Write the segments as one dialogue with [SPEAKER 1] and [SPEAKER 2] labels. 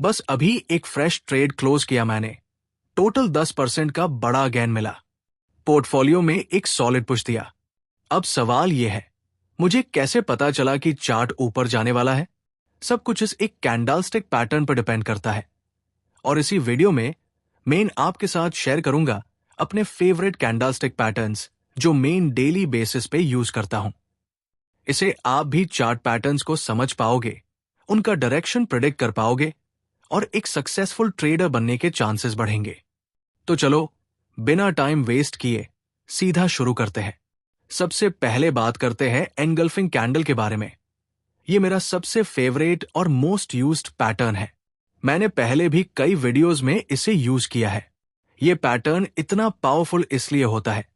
[SPEAKER 1] बस अभी एक फ्रेश ट्रेड क्लोज किया मैंने। टोटल 10% का बड़ा गेन मिला। पोर्टफोलियो में एक सॉलिड पुश दिया। अब सवाल यह है, मुझे कैसे पता चला कि चार्ट ऊपर जाने वाला है? सब कुछ इस एक कैंडलस्टिक पैटर्न पर डिपेंड करता है। और इसी वीडियो में मैं आपके साथ शेयर करूंगा अपने फेवरेट कैंडलस्टिक पैटर्न्स जो मेन डेली बेसिस पे यूज करता हूं। इसे आप भी चार्ट पैटर्न्स को समझ पाओगे, उनका डायरेक्शन प्रेडिक्ट कर पाओगे और एक सक्सेसफुल ट्रेडर बनने के चांसेस बढ़ेंगे। तो चलो बिना टाइम वेस्ट किए सीधा शुरू करते हैं। सबसे पहले बात करते हैं एंगल्फिंग कैंडल के बारे में। ये मेरा सबसे फेवरेट और मोस्ट यूज्ड पैटर्न है। मैंने पहले भी कई वीडियोस में इसे यूज किया है। ये पैटर्न इतना पावरफुल इसलिए होता है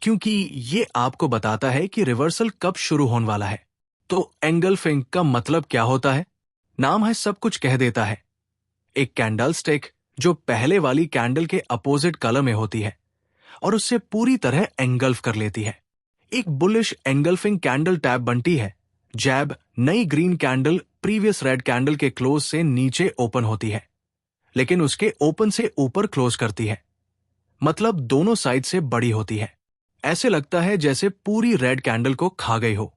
[SPEAKER 1] क्योंकि ये आपको बताता है कि रिवर्सल कब शुरू होने वाला है। तो एंगल्फिंग का मतलब क्या होता है? नाम है सब कुछ कह देता है। एक कैंडल स्टिक जो पहले वाली कैंडल के अपोजिट कलर में होती है और उससे पूरी तरह एंगल्फ कर लेती है। एक बुलिश एंगल्फिंग कैंडल टैप बनती है जब नई green candle previous red candle के क्लोज से नीचे ओपन होती है, लेकिन उसके ओपन से ऊपर क्लोज करती है। मतलब दोनों साइड से बड़ी होती है। ऐसे लगता है जैसे पूरी रेड कैंडल को खा गई हो।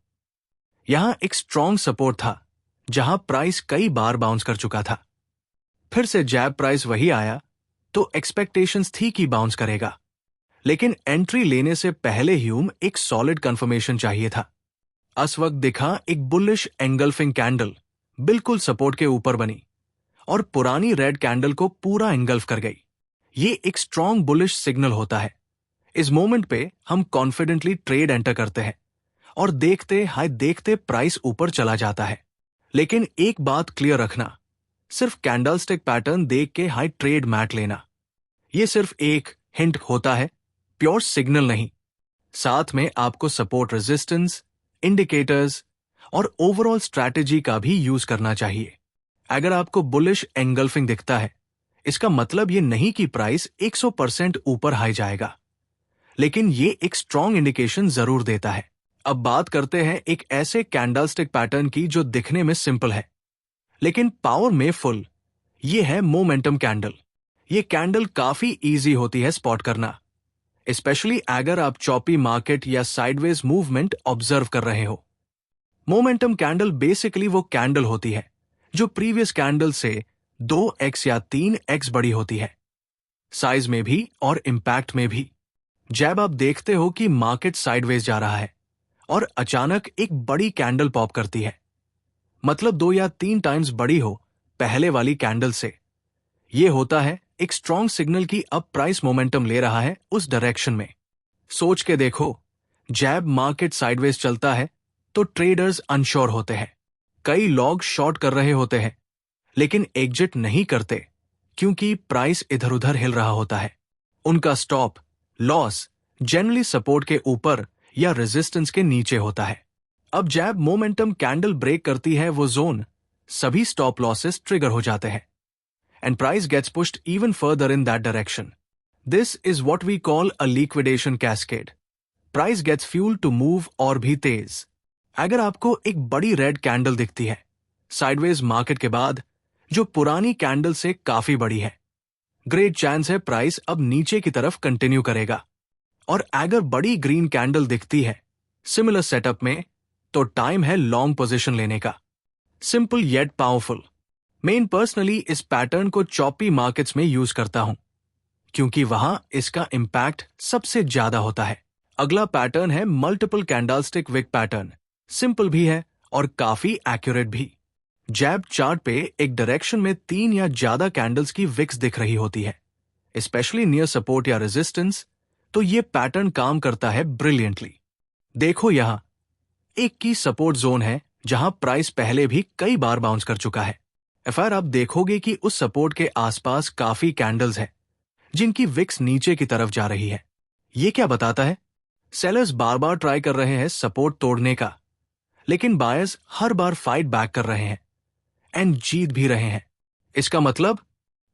[SPEAKER 1] यहां एक स्ट्रॉन्ग सपोर्ट था जहां प्राइस कई बार बाउंस कर चुका था। फिर से जैब प्राइस वही आया तो एक्सपेक्टेशंस थी कि बाउंस करेगा, लेकिन एंट्री लेने से पहले ह्यूम एक सॉलिड कंफर्मेशन चाहिए था। इस वक्त दिखा एक बुलिश एंगल्फिंग कैंडल बिल्कुल सपोर्ट के ऊपर बनी और पुरानी रेड कैंडल को पूरा एंगल्फ कर गई। ये एक स्ट्रॉन्ग बुलिश सिग्नल होता है। इस मोमेंट पे हम कॉन्फिडेंटली ट्रेड एंटर करते हैं और देखते प्राइस ऊपर चला जाता है। लेकिन एक बात क्लियर रखना, सिर्फ कैंडलस्टिक पैटर्न देख के हाई ट्रेड मैट लेना। यह सिर्फ एक हिंट होता है, प्योर सिग्नल नहीं। साथ में आपको सपोर्ट, रेजिस्टेंस, इंडिकेटर्स और ओवरऑल स्ट्रैटेजी का भी यूज करना चाहिए। अगर आपको बुलिश एंगल्फिंग दिखता है, इसका मतलब ये नहीं कि प्राइस 100% ऊपर हाई जाएगा, लेकिन ये एक स्ट्रॉन्ग इंडिकेशन जरूर देता है। अब बात करते हैं एक ऐसे कैंडलस्टिक पैटर्न की जो दिखने में सिंपल है लेकिन पावर में फुल। ये है मोमेंटम कैंडल। ये कैंडल काफी इजी होती है स्पॉट करना, स्पेशली अगर आप चॉपी मार्केट या साइडवेज मूवमेंट ऑब्जर्व कर रहे हो। मोमेंटम कैंडल बेसिकली वो कैंडल होती है जो प्रीवियस कैंडल से 2x या 3x बड़ी होती है, साइज में भी और इंपैक्ट में भी। जब आप देखते हो कि मार्केट साइडवेज जा रहा है और अचानक एक बड़ी कैंडल पॉप करती है, मतलब 2 या 3 टाइम्स बड़ी हो पहले वाली कैंडल से, यह होता है एक स्ट्रॉन्ग सिग्नल कि अब प्राइस मोमेंटम ले रहा है उस डायरेक्शन में। सोच के देखो, जब मार्केट साइडवेज चलता है तो ट्रेडर्स अनश्योर होते हैं। कई लोग शॉर्ट कर रहे होते हैं लेकिन एग्जिट नहीं करते क्योंकि प्राइस इधर उधर हिल रहा होता है। उनका स्टॉप लॉस जनरली सपोर्ट के ऊपर या रेजिस्टेंस के नीचे होता है। अब जब मोमेंटम कैंडल ब्रेक करती है वो जोन, सभी स्टॉप लॉसेस ट्रिगर हो जाते हैं and price gets pushed even further in that direction. This is what we call a liquidation cascade. Price gets fuel to move और भी तेज। अगर आपको एक बड़ी रेड कैंडल दिखती है साइडवेज मार्केट के बाद जो पुरानी कैंडल से काफी बड़ी है, ग्रेट चांस है प्राइस अब नीचे की तरफ कंटिन्यू करेगा। और अगर बड़ी ग्रीन कैंडल दिखती है सिमिलर सेटअप में, तो टाइम है लॉन्ग पोजीशन लेने का। Simple yet powerful. मैं पर्सनली इस पैटर्न को चॉपी मार्केट्स में यूज करता हूं क्योंकि वहां इसका इंपैक्ट सबसे ज्यादा होता है। अगला पैटर्न है multiple candlestick wick pattern. Simple भी है और काफी एक्यूरेट भी। जब चार्ट पे एक डायरेक्शन में 3 या ज्यादा कैंडल्स की विक्स दिख रही होती है, स्पेशली नियर सपोर्ट या रेजिस्टेंस, तो ये पैटर्न काम करता है ब्रिलियंटली। देखो यहां एक की सपोर्ट जोन है जहां प्राइस पहले भी कई बार बाउंस कर चुका है। फिर आप देखोगे कि उस सपोर्ट के आसपास काफी कैंडल्स हैं जिनकी विक्स नीचे की तरफ जा रही है। ये क्या बताता है? सेलर्स बार बार ट्राई कर रहे हैं सपोर्ट तोड़ने का, लेकिन बायर्स हर बार फाइट बैक कर रहे हैं एंड जीत भी रहे हैं। इसका मतलब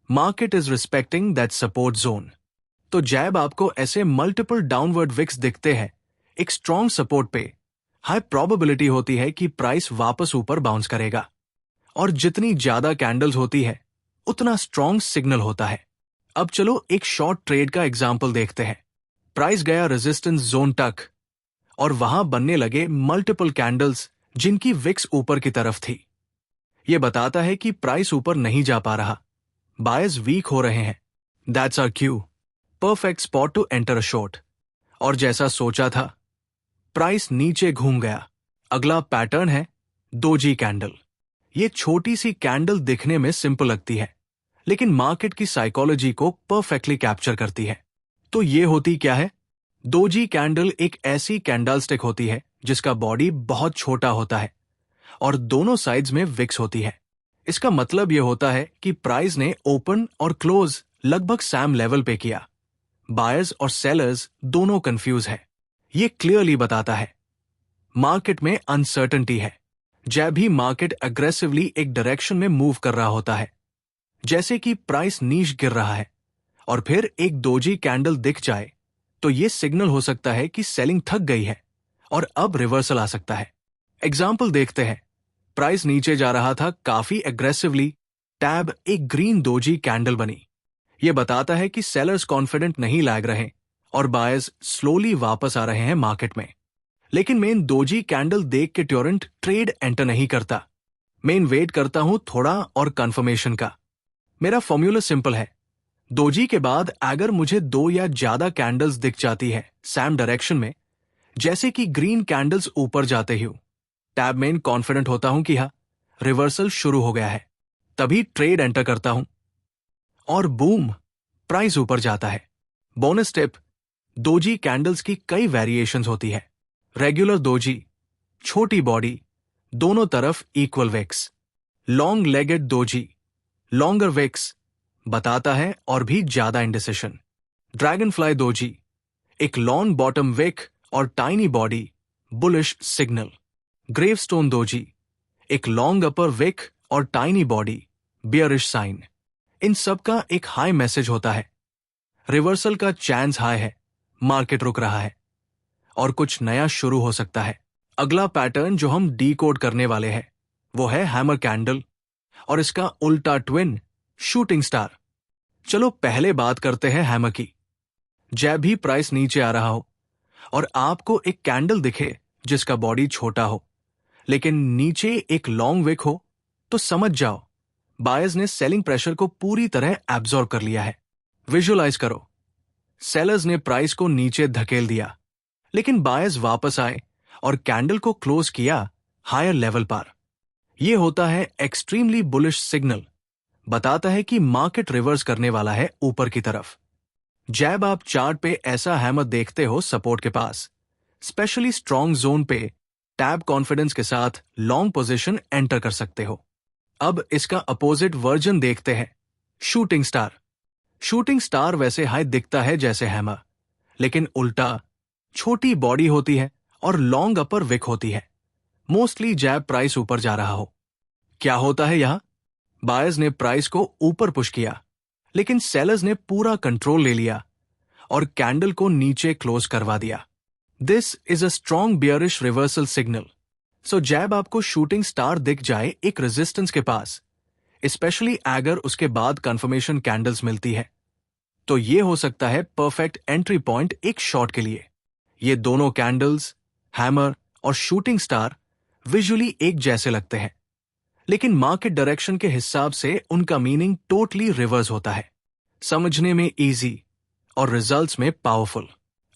[SPEAKER 1] market is respecting that support zone. तो जब आपको ऐसे मल्टीपल डाउनवर्ड विक्स दिखते हैं एक स्ट्रॉन्ग सपोर्ट पे, हाई प्रोबेबिलिटी होती है कि प्राइस वापस ऊपर बाउंस करेगा। और जितनी ज्यादा कैंडल्स होती है उतना स्ट्रॉन्ग सिग्नल होता है। अब चलो एक शॉर्ट ट्रेड का एग्जाम्पल देखते हैं। प्राइस गया रेजिस्टेंस जोन तक और वहां बनने लगे मल्टीपल कैंडल्स जिनकी विक्स ऊपर की तरफ थी। यह बताता है कि प्राइस ऊपर नहीं जा पा रहा, बायर्स वीक हो रहे हैं। That's our cue, perfect spot to enter a short. और जैसा सोचा था, प्राइस नीचे घूम गया। अगला पैटर्न है डोजी कैंडल। ये छोटी सी कैंडल दिखने में सिंपल लगती है, लेकिन मार्केट की साइकोलॉजी को परफेक्टली कैप्चर करती है। तो ये होती क्या है? डोजी कैंडल एक ऐसी कैंडलस्टिक होती है जिसका बॉडी बहुत छोटा होता है और दोनों साइड्स में विक्स होती है। इसका मतलब यह होता है कि प्राइस ने ओपन और क्लोज लगभग सैम लेवल पे किया। बायर्स और सेलर्स दोनों कंफ्यूज है। ये क्लियरली बताता है मार्केट में अनसर्टेनिटी है। जब भी मार्केट अग्रेसिवली एक डायरेक्शन में मूव कर रहा होता है, जैसे कि प्राइस नीच गिर रहा है और फिर एक डोजी कैंडल दिख जाए, तो ये सिग्नल हो सकता है कि सेलिंग थक गई है और अब रिवर्सल आ सकता है। एग्जाम्पल देखते हैं। प्राइस नीचे जा रहा था काफी एग्रेसिवली, टैब एक ग्रीन डोजी कैंडल बनी। यह बताता है कि सेलर्स कॉन्फिडेंट नहीं लग रहे और बायर्स स्लोली वापस आ रहे हैं मार्केट में। लेकिन मेन डोजी कैंडल देख के ट्योरेंट ट्रेड एंटर नहीं करता। मेन वेट करता हूं थोड़ा और कंफर्मेशन का। मेरा फॉर्मूला सिंपल है, डोजी के बाद अगर मुझे 2 या ज्यादा कैंडल्स दिख जाती है सैम डायरेक्शन में, जैसे कि ग्रीन कैंडल्स ऊपर जाते ही, टैब में कॉन्फिडेंट होता हूं कि हाँ, रिवर्सल शुरू हो गया है। तभी ट्रेड एंटर करता हूं और बूम, प्राइस ऊपर जाता है। बोनस टिप, डोजी कैंडल्स की कई वेरिएशंस होती है। रेगुलर डोजी, छोटी बॉडी, दोनों तरफ equal wicks. Long legged doji, longer wicks, बताता है और भी ज्यादा इंडिसिशन। ड्रैगन फ्लाई डोजी, एक लॉन्ग बॉटम विक और tiny body, bullish signal. Gravestone doji, एक लॉन्ग अपर विक और टाइनी बॉडी, बियरिश साइन। इन सब का एक हाई मैसेज होता है, रिवर्सल का चांस हाई है, मार्केट रुक रहा है और कुछ नया शुरू हो सकता है। अगला पैटर्न जो हम डीकोड करने वाले हैं वो है हैमर कैंडल और इसका उल्टा ट्विन शूटिंग स्टार। चलो पहले बात करते हैं हैमर की। जब भी प्राइस नीचे आ रहा हो और आपको एक कैंडल दिखे जिसका बॉडी छोटा हो लेकिन नीचे एक लॉन्ग विक हो, तो समझ जाओ बायर्स ने सेलिंग प्रेशर को पूरी तरह एब्जॉर्ब कर लिया है। विजुअलाइज करो, सेलर्स ने प्राइस को नीचे धकेल दिया, लेकिन बायर्स वापस आए और कैंडल को क्लोज किया हायर लेवल पर। यह होता है एक्सट्रीमली बुलिश सिग्नल, बताता है कि मार्केट रिवर्स करने वाला है ऊपर की तरफ। जब आप चार्ट पे ऐसा हैमर देखते हो सपोर्ट के पास, स्पेशली स्ट्रॉन्ग जोन पे, टैब कॉन्फिडेंस के साथ लॉन्ग पोजीशन एंटर कर सकते हो। अब इसका अपोजिट वर्जन देखते हैं, शूटिंग स्टार। शूटिंग स्टार वैसे हाई दिखता है जैसे हैमर, लेकिन उल्टा, छोटी बॉडी होती है और लॉन्ग अपर विक होती है, मोस्टली जब प्राइस ऊपर जा रहा हो। क्या होता है यहां? बायर्स ने प्राइस को ऊपर पुश किया, लेकिन सेलर्स ने पूरा कंट्रोल ले लिया और कैंडल को नीचे क्लोज करवा दिया। This is a strong bearish reversal signal. So जब आपको शूटिंग स्टार दिख जाए एक रेजिस्टेंस के पास, स्पेशली अगर उसके बाद कंफर्मेशन कैंडल्स मिलती है, तो ये हो सकता है परफेक्ट एंट्री पॉइंट एक शॉर्ट के लिए। ये दोनों कैंडल्स, हैमर और शूटिंग स्टार विजुअली एक जैसे लगते हैं, लेकिन मार्केट डायरेक्शन के हिसाब से उनका मीनिंग टोटली रिवर्स होता है। समझने में इजी और रिजल्ट्स में पावरफुल।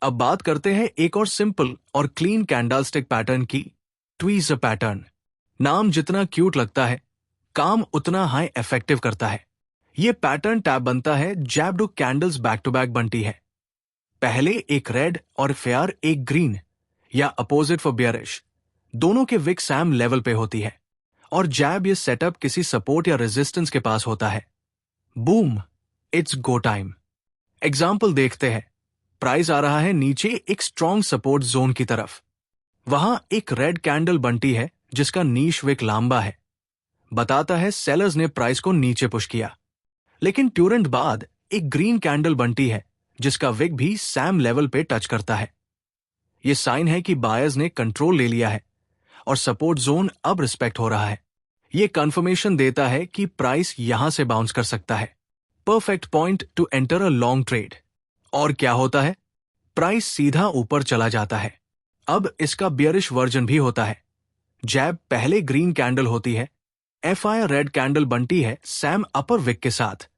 [SPEAKER 1] अब बात करते हैं एक और सिंपल और क्लीन कैंडलस्टिक पैटर्न की, ट्वीज पैटर्न। नाम जितना क्यूट लगता है, काम उतना हाई इफेक्टिव करता है। यह पैटर्न टैब बनता है जब दो कैंडल्स बैक टू बैक बनती है। पहले एक रेड और फिर एक ग्रीन, या अपोजिट फॉर बियरिश, दोनों के विक सैम लेवल पे होती है। और जब ये सेटअप किसी सपोर्ट या रेजिस्टेंस के पास होता है, boom, it's go time. Example देखते हैं। प्राइस आ रहा है नीचे एक स्ट्रॉन्ग सपोर्ट जोन की तरफ। वहां एक रेड कैंडल बनती है जिसका नीश विक लंबा है, बताता है सेलर्स ने प्राइस को नीचे पुश किया। लेकिन तुरंत बाद एक ग्रीन कैंडल बनती है जिसका विक भी सैम लेवल पे टच करता है। यह साइन है कि बायर्स ने कंट्रोल ले लिया है और सपोर्ट जोन अब रिस्पेक्ट हो रहा है। ये कंफर्मेशन देता है कि प्राइस यहां से बाउंस कर सकता है। Perfect point two enter a long trade. और क्या होता है? प्राइस सीधा ऊपर चला जाता है। अब इसका बियरिश वर्जन भी होता है। जैब पहले ग्रीन कैंडल होती है, एफआई रेड कैंडल बनती है सैम अपर विक के साथ,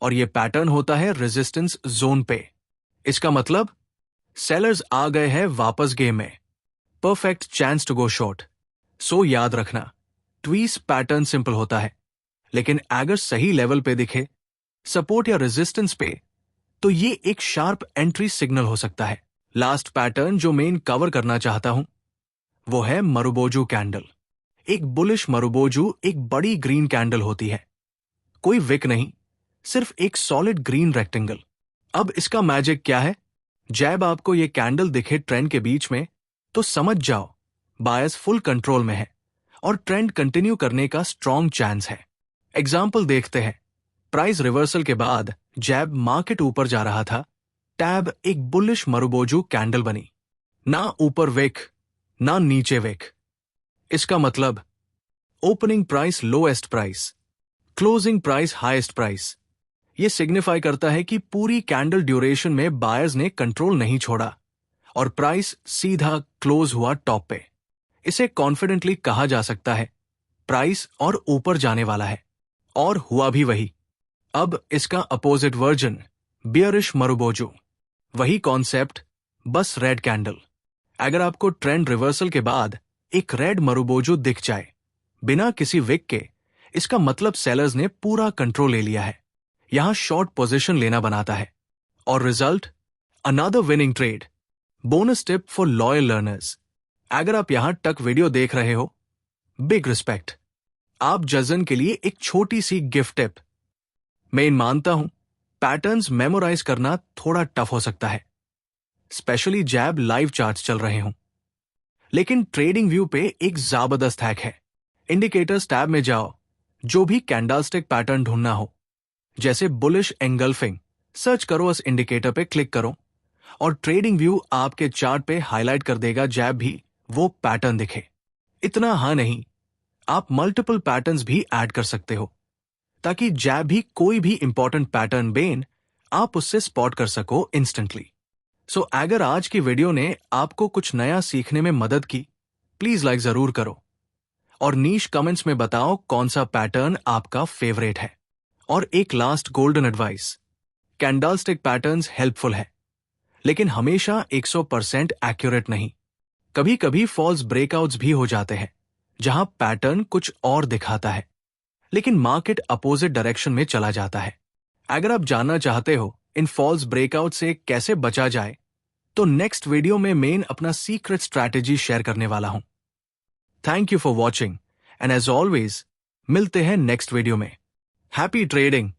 [SPEAKER 1] और ये पैटर्न होता है रेजिस्टेंस जोन पे। इसका मतलब सेलर्स आ गए हैं वापस गेम में। Perfect chance to go short. So याद रखना, ट्वीस पैटर्न सिंपल होता है, लेकिन अगर सही लेवल पे दिखे, सपोर्ट या रेजिस्टेंस पे, तो ये एक शार्प एंट्री सिग्नल हो सकता है। लास्ट पैटर्न जो मेन कवर करना चाहता हूं वो है मरुबोजू कैंडल। एक बुलिश मरुबोजू एक बड़ी ग्रीन कैंडल होती है, कोई विक नहीं, सिर्फ एक सॉलिड ग्रीन रेक्टेंगल। अब इसका मैजिक क्या है? जैब आपको ये कैंडल दिखे ट्रेंड के बीच में तो समझ जाओ बायस फुल कंट्रोल में है और ट्रेंड कंटिन्यू करने का स्ट्रॉन्ग चांस है। एग्जाम्पल देखते हैं। प्राइस रिवर्सल के बाद जैब मार्केट ऊपर जा रहा था, टैब एक बुलिश मरुबोजू कैंडल बनी, ना ऊपर विक ना नीचे विक। इसका मतलब opening price lowest price, closing price highest price. ये सिग्निफाई करता है कि पूरी कैंडल ड्यूरेशन में बायर्स ने कंट्रोल नहीं छोड़ा और प्राइस सीधा क्लोज हुआ टॉप पे। इसे कॉन्फिडेंटली कहा जा सकता है प्राइस और ऊपर जाने वाला है, और हुआ भी वही। अब इसका अपोजिट वर्जन बियरिश मरुबोजू, वही कॉन्सेप्ट, बस रेड कैंडल। अगर आपको ट्रेंड रिवर्सल के बाद एक रेड मरुबोजू दिख जाए बिना किसी विक के, इसका मतलब सेलर्स ने पूरा कंट्रोल ले लिया है। यहां शॉर्ट पोजीशन लेना बनाता है, और result another winning trade. Bonus tip for loyal learners. अगर आप यहां तक वीडियो देख रहे हो, बिग रिस्पेक्ट। आप जजन के लिए एक छोटी सी गिफ्ट टिप। मैं मानता हूं पैटर्न्स मेमोराइज करना थोड़ा टफ हो सकता है, स्पेशली जैब लाइव चार्ट्स चल रहे हों, लेकिन ट्रेडिंग व्यू पे एक जबरदस्त हैक है। इंडिकेटर्स टैब में जाओ, जो भी कैंडलस्टिक पैटर्न ढूंढना हो, जैसे बुलिश एंगल्फिंग, सर्च करो, उस इंडिकेटर पे क्लिक करो और ट्रेडिंग व्यू आपके चार्ट पे हाईलाइट कर देगा जैब भी वो पैटर्न दिखे। इतना हाँ नहीं, आप मल्टीपल पैटर्न्स भी ऐड कर सकते हो, ताकि जैब भी कोई भी इंपॉर्टेंट पैटर्न बेन आप उससे स्पॉट कर सको इंस्टेंटली। सो अगर आज की वीडियो ने आपको कुछ नया सीखने में मदद की, प्लीज लाइक जरूर करो और नीश कमेंट्स में बताओ कौन सा पैटर्न आपका फेवरेट है। और एक last golden advice, candlestick patterns helpful है, लेकिन हमेशा 100% एक्यूरेट नहीं। कभी कभी फॉल्स ब्रेकआउट्स भी हो जाते हैं, जहां पैटर्न कुछ और दिखाता है, लेकिन मार्केट अपोजिट डायरेक्शन में चला जाता है। अगर आप जानना चाहते हो इन फॉल्स ब्रेकआउट से कैसे बचा जाए, तो नेक्स्ट वीडियो में मेन अपना सीक्रेट स्ट्रैटेजी शेयर करने वाला हूं। Thank you for watching, and as always मिलते हैं नेक्स्ट वीडियो में। Happy trading.